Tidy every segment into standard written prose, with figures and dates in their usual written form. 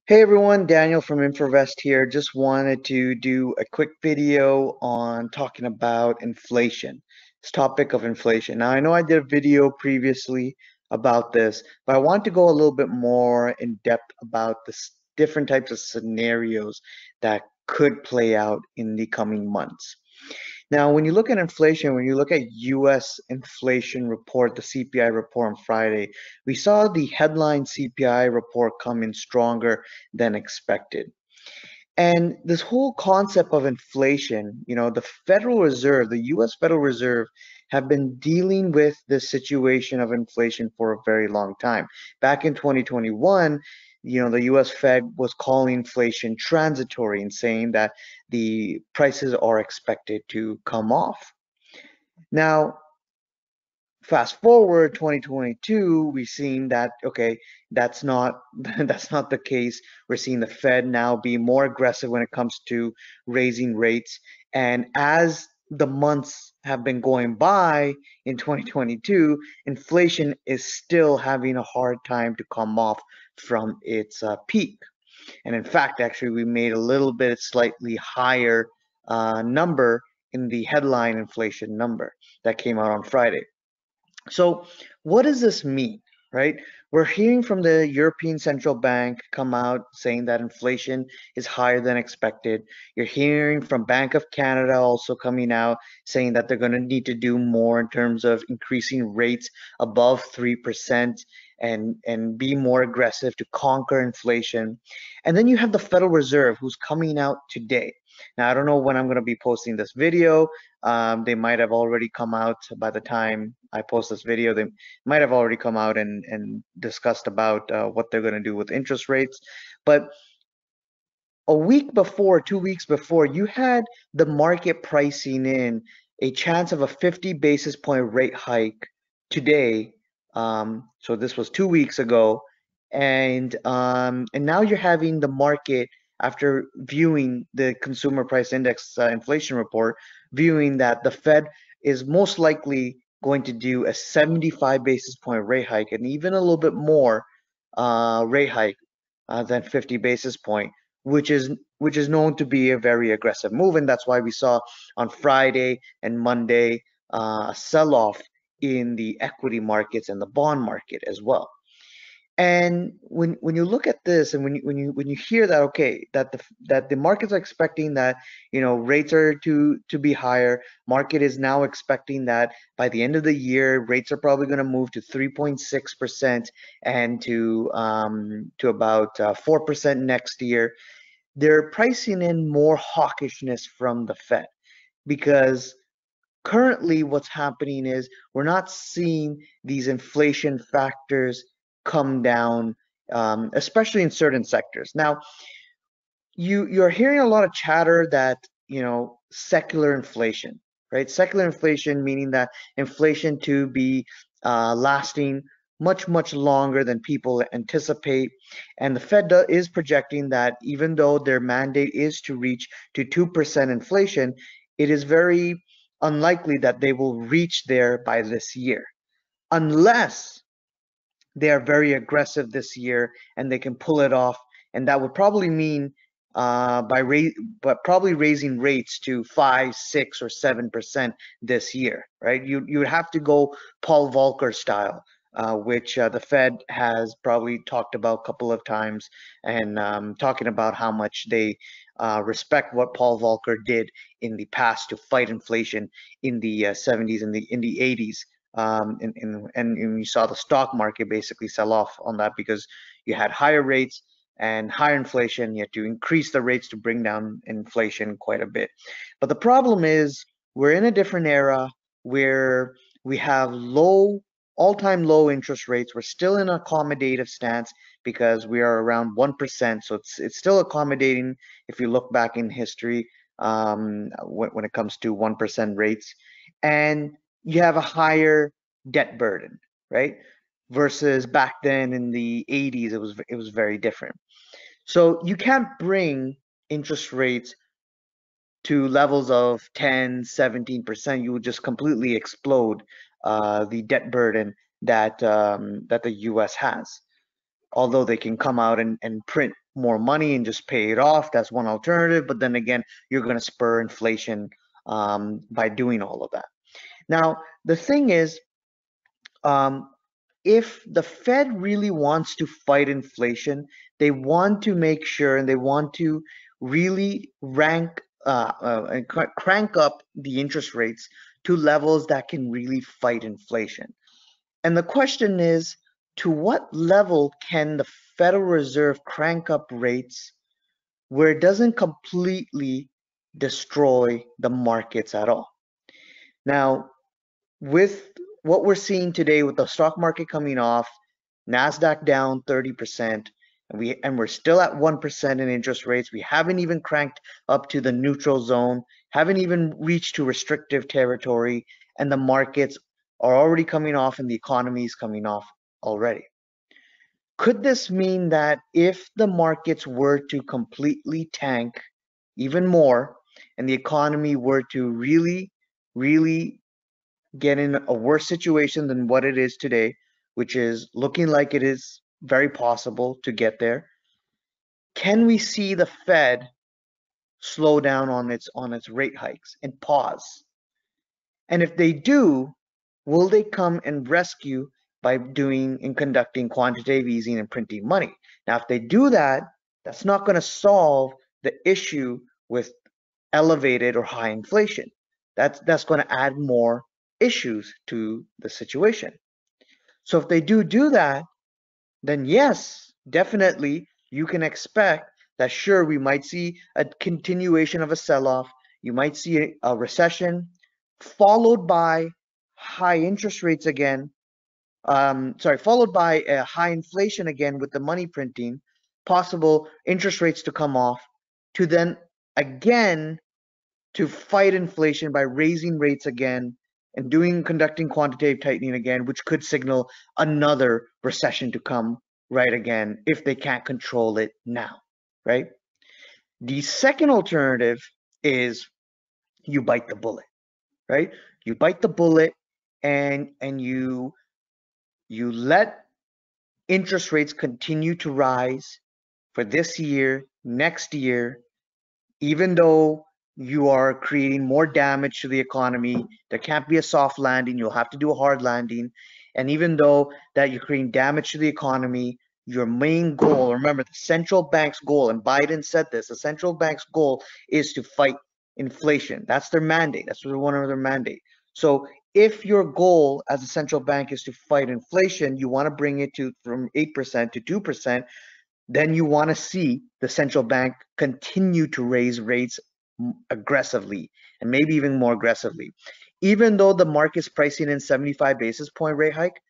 Hey everyone, Daniel from Infovest here. Just wanted to do a quick video on talking about inflation. This topic of inflation. Now, I know I did a video previously about this, but I want to go a little bit more in depth about the different types of scenarios that could play out in the coming months. Now, when you look at inflation, when you look at US inflation report, the CPI report on Friday, we saw the headline CPI report come in stronger than expected. And this whole concept of inflation, the Federal Reserve, the US Federal Reserve, have been dealing with this situation of inflation for a very long time. Back in 2021, the US Fed was calling inflation transitory and saying that the prices are expected to come off. Now, fast forward 2022, we've seen that okay, that's not that's not the case. We're seeing the Fed now be more aggressive when it comes to raising rates, and as the months have been going by in 2022, inflation is still having a hard time to come off from its peak. And in fact, actually, we made a little bit slightly higher number in the headline inflation number that came out on Friday. So, what does this mean, right? We're hearing from the European Central Bank come out saying that inflation is higher than expected. You're hearing from Bank of Canada also coming out saying that they're going to need to do more in terms of increasing rates above 3% and be more aggressive to conquer inflation. And then you have the Federal Reserve who's coming out today. Now, I don't know when I'm going to be posting this video. They might have already come out by the time I post this video. They might have already come out and discussed about what they're going to do with interest rates. But a week before, 2 weeks before, you had the market pricing in a chance of a 50 basis point rate hike today. So this was 2 weeks ago, and now you're having the market after viewing the consumer price index inflation report, viewing that the Fed is most likely going to do a 75 basis point rate hike and even a little bit more rate hike than 50 basis point, which is known to be a very aggressive move, and that's why we saw on Friday and Monday a sell-off in the equity markets and the bond market as well. And when you look at this and when you hear that okay that the markets are expecting that rates are to be higher, market is now expecting that by the end of the year rates are probably going to move to 3.6% and to about 4% next year. They're pricing in more hawkishness from the Fed because currently what's happening is we're not seeing these inflation factors come down, especially in certain sectors. Now, you're hearing a lot of chatter that secular inflation, right? Secular inflation meaning that inflation to be lasting much longer than people anticipate, and the Fed is projecting that even though their mandate is to reach to 2% inflation, it is very unlikely that they will reach there by this year, unless they are very aggressive this year and they can pull it off, and that would probably mean but probably raising rates to 5, 6, or 7% this year, right? You would have to go Paul Volcker style, which the Fed has probably talked about a couple of times, and talking about how much they respect what Paul Volcker did in the past to fight inflation in the 70s and in the 80s. And you saw the stock market basically sell off on that because you had higher rates and higher inflation. You had to increase the rates to bring down inflation quite a bit. But the problem is we're in a different era where we have all-time low interest rates. We're still in an accommodative stance because we are around 1%. So it's still accommodating if you look back in history, when it comes to 1% rates. And you have a higher debt burden, right? Versus back then in the 80s, it was very different. So you can't bring interest rates to levels of 10, 17%. You would just completely explode the debt burden that the US has. Although they can come out and print more money and just pay it off. That's one alternative. But then again, you're going to spur inflation by doing all of that. Now, the thing is, um, if the Fed really wants to fight inflation, they want to make sure and they want to really and crank up the interest rates to levels that can really fight inflation. And the question is, to what level can the Federal Reserve crank up rates where it doesn't completely destroy the markets at all? Now, with what we're seeing today with the stock market coming off, Nasdaq down 30%, and we're still at 1% in interest rates. We haven't even cranked up to the neutral zone, haven't even reached to restrictive territory, and the markets are already coming off and the economy is coming off already. Could this mean that if the markets were to completely tank even more and the economy were to really, really get in a worse situation than what it is today, which is looking like it is very possible to get there, can we see the Fed slow down on its rate hikes and pause? And if they do, will they come and rescue by doing and conducting quantitative easing and printing money? Now, if they do that, that's not going to solve the issue with elevated or high inflation. That's going to add more issues to the situation. So if they do that, then yes, definitely you can expect that sure we might see a continuation of a sell-off. You might see a recession followed by high interest rates again. Followed by a high inflation again with the money printing, possible interest rates to come off, to then again to fight inflation by raising rates again and conducting quantitative tightening again, which could signal another recession to come right again if they can't control it now, right? The second alternative is you bite the bullet, right? You bite the bullet and you let interest rates continue to rise for this year, next year, even though you are creating more damage to the economy. There can't be a soft landing. You'll have to do a hard landing. And even though that you're creating damage to the economy, your main goal, remember the central bank's goal, and Biden said this, the central bank's goal is to fight inflation. That's their mandate. That's one of their mandate. So if your goal as a central bank is to fight inflation, you want to bring it to from 8% to 2%, then you want to see the central bank continue to raise rates aggressively and maybe even more aggressively. Even though the market's pricing in 75 basis point rate hike,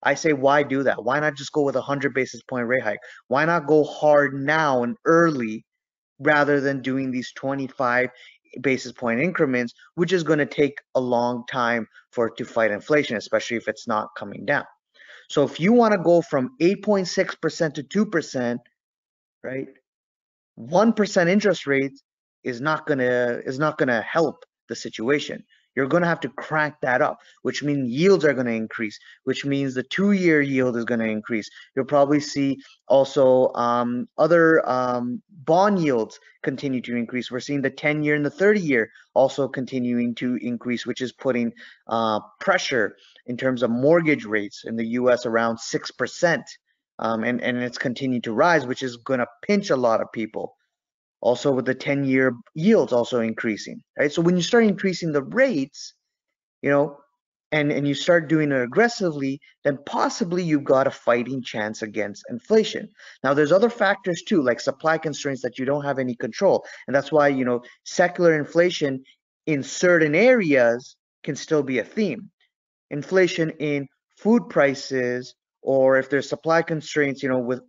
I say why do that? Why not just go with a 100 basis point rate hike? Why not go hard now and early rather than doing these 25 basis point increments, which is going to take a long time for it to fight inflation, especially if it's not coming down. So if you want to go from 8.6% to 2%, right? 1% interest rates is not gonna help the situation. You're gonna have to crank that up, which means yields are gonna increase, which means the 2-year yield is gonna increase. You'll probably see also other bond yields continue to increase. We're seeing the 10-year and the 30-year also continuing to increase, which is putting pressure in terms of mortgage rates in the U.S. around 6%. And it's continued to rise, which is going to pinch a lot of people. Also, with the 10-year yields also increasing, right? So when you start increasing the rates, you know, and you start doing it aggressively, then possibly you've got a fighting chance against inflation. Now, there's other factors too, like supply constraints that you don't have any control, and that's why secular inflation in certain areas can still be a theme. Inflation in food prices, or if there's supply constraints, with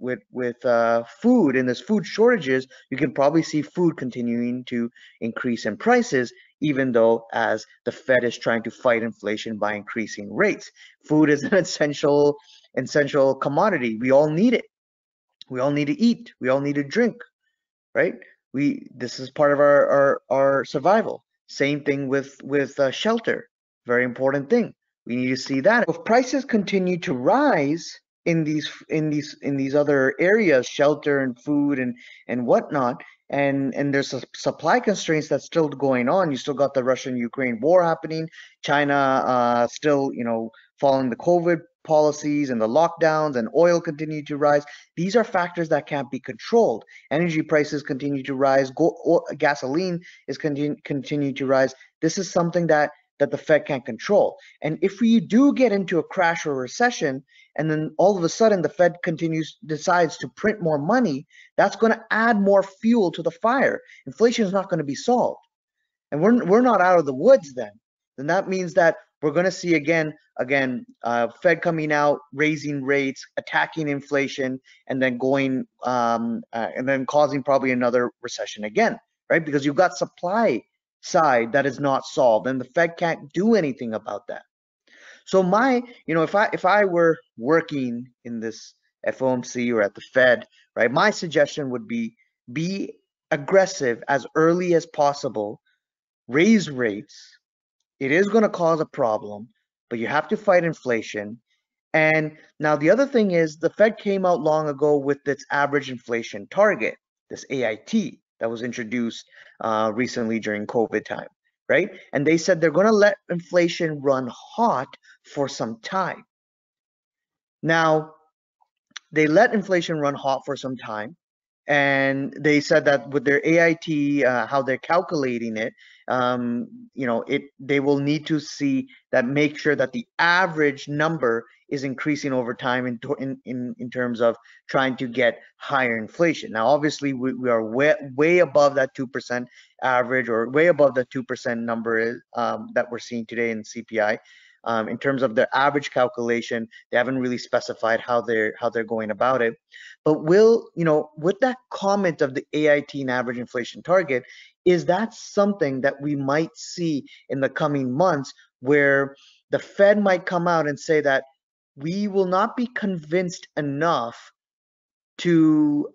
food and there's food shortages, you can probably see food continuing to increase in prices, even though as the Fed is trying to fight inflation by increasing rates. Food is an essential commodity. We all need it. We all need to eat. We all need to drink, right? This is part of our survival. Same thing with shelter. Very important thing. We need to see that. If prices continue to rise, in these other areas, shelter and food and whatnot, and there's a supply constraints that's still going on. You still got the Russian-Ukraine war happening, China still, following the COVID policies and the lockdowns, and oil continue to rise. These are factors that can't be controlled. Energy prices continue to rise. Gasoline is continue to rise. This is something that the Fed can't control. And if we do get into a crash or recession, and then all of a sudden the Fed decides to print more money, that's going to add more fuel to the fire. Inflation is not going to be solved, and we're not out of the woods then. Then that means that we're going to see Fed coming out, raising rates, attacking inflation, and then and then causing probably another recession again, right? Because you've got supply side that is not solved, and the Fed can't do anything about that. So if I were working in this FOMC or at the Fed, right, my suggestion would be aggressive as early as possible, raise rates. It is going to cause a problem, but you have to fight inflation. And now the other thing is the Fed came out long ago with its average inflation target, this AIT that was introduced recently during COVID time, right? And they said they're going to let inflation run hot for some time. Now, they let inflation run hot for some time, and they said that with their AIT, how they're calculating it, they will need to see that, make sure that the average number is increasing over time in terms of trying to get higher inflation. Now, obviously, we are way above that 2% average, or way above the 2% number that we're seeing today in CPI. In terms of their average calculation, they haven't really specified how they're going about it. But with that comment of the AIT and average inflation target, is that something that we might see in the coming months, where the Fed might come out and say that we will not be convinced enough to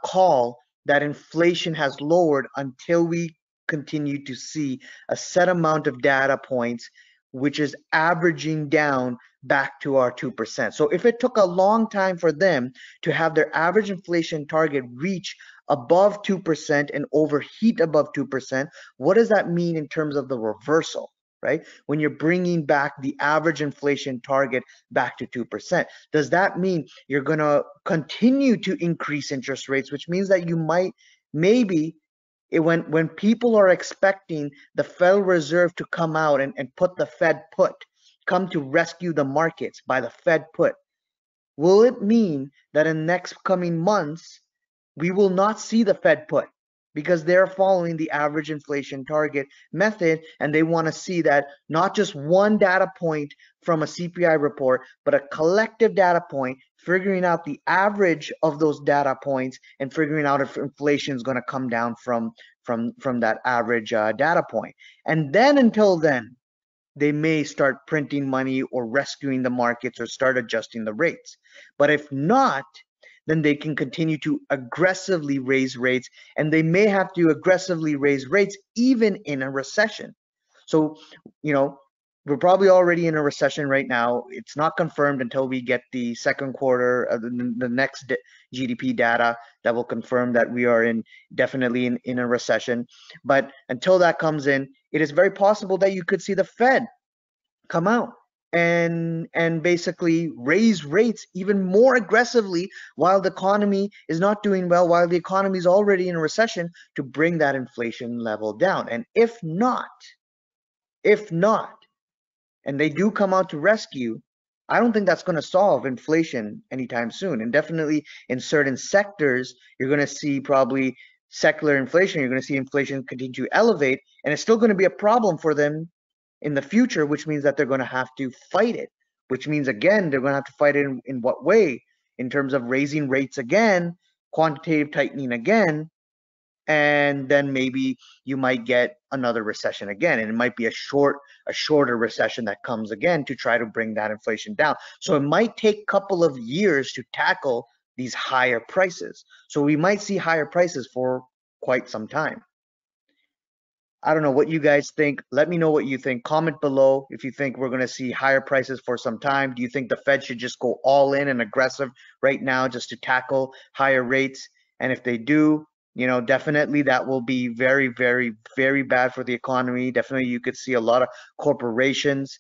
call that inflation has lowered until we continue to see a set amount of data points, which is averaging down back to our 2%. So if it took a long time for them to have their average inflation target reach above 2% and overheat above 2%, what does that mean in terms of the reversal? Right? When you're bringing back the average inflation target back to 2%, does that mean you're going to continue to increase interest rates, which means that you might maybe when people are expecting the Federal Reserve to come out and put the Fed put, come to rescue the markets by the Fed put, will it mean that in next coming months we will not see the Fed put, because they're following the average inflation target method, and they want to see that not just one data point from a CPI report, but a collective data point, figuring out the average of those data points and figuring out if inflation is going to come down from that average data point. And then until then, they may start printing money or rescuing the markets or start adjusting the rates. But if not, then they can continue to aggressively raise rates, and they may have to aggressively raise rates even in a recession. So, we're probably already in a recession right now. It's not confirmed until we get the second quarter, the next GDP data that will confirm that we are definitely in a recession. But until that comes in, it is very possible that you could see the Fed come out and basically raise rates even more aggressively while the economy is not doing well, while the economy is already in a recession, to bring that inflation level down. And if not, and they do come out to rescue, I don't think that's going to solve inflation anytime soon. And definitely in certain sectors, you're going to see probably secular inflation. You're going to see inflation continue to elevate, and it's still going to be a problem for them in the future, which means that they're going to have to fight it, which means, again, they're going to have to fight it in what way? In terms of raising rates again, quantitative tightening again, and then maybe you might get another recession again, and it might be a shorter recession that comes again to try to bring that inflation down. So it might take a couple of years to tackle these higher prices. So we might see higher prices for quite some time. I don't know what you guys think. Let me know what you think. Comment below if you think we're going to see higher prices for some time. Do you think the Fed should just go all in and aggressive right now just to tackle higher rates? And if they do, definitely that will be very, very, very bad for the economy. Definitely, you could see a lot of corporations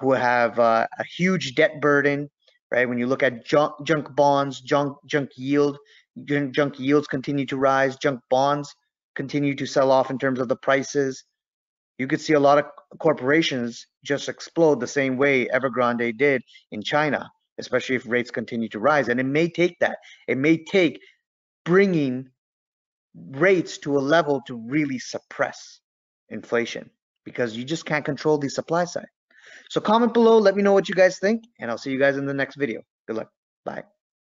who have a huge debt burden, right? When you look at junk bonds, junk yields continue to rise, junk bonds continue to sell off in terms of the prices. You could see a lot of corporations just explode the same way Evergrande did in China, especially if rates continue to rise. And it may take that. It may take bringing rates to a level to really suppress inflation because you just can't control the supply side. So comment below, let me know what you guys think, and I'll see you guys in the next video. Good luck. Bye.